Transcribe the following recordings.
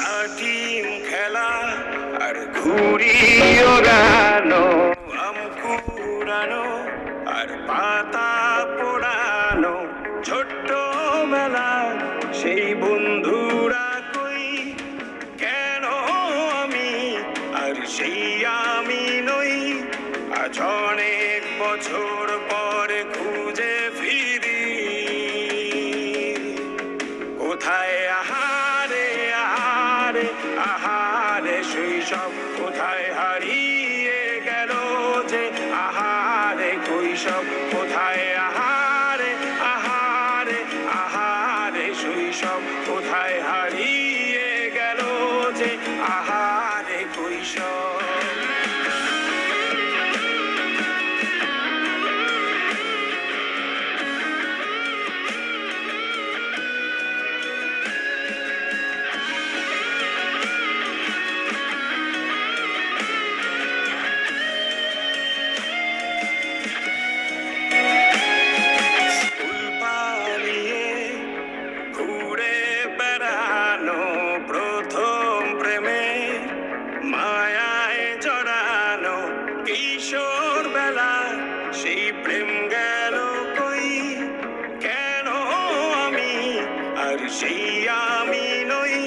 লাটিম খেলা আর ঘুড়ি ওড়ানো, আম কুড়ানো আর পাতা পোড়ানো, ছোট্ট মেলা সেই বন্ধুরা কই, কেন আমি আর সেই আমি নই। আজ অনেক বছর পরে খুঁজে ফিরি, কোথায় আহারে আহারে আহারে শৈশব, কোথায় হারিয়ে গেল যে আহারে কৈশব, কোথায় আহারে আহারে আহারে শৈশব, কোথায় হারিয়ে গেল যে আহারে কৈশব। ঘুরে বেড়ানো, প্রথম প্রেমে মায়ায় জড়ানো, কিশোর বেলা সেই প্রেম গেল কই, কেন আমি আর সেই আমি নই।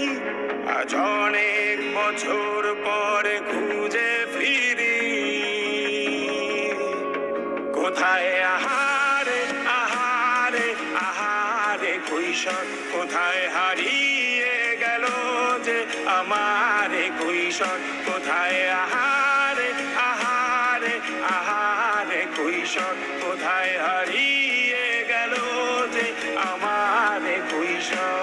আজ অনেক বছর পরে খুঁজে ফিরি, কোথায় আহারে আহারে আহারে কৈশোর, কোথায় হারিয়ে গেল যে আমারে কৈশোর, কোথায় আহারে আহারে আহারে কৈশোর, কোথায় হারিয়ে গেল যে আমারে কৈশোর।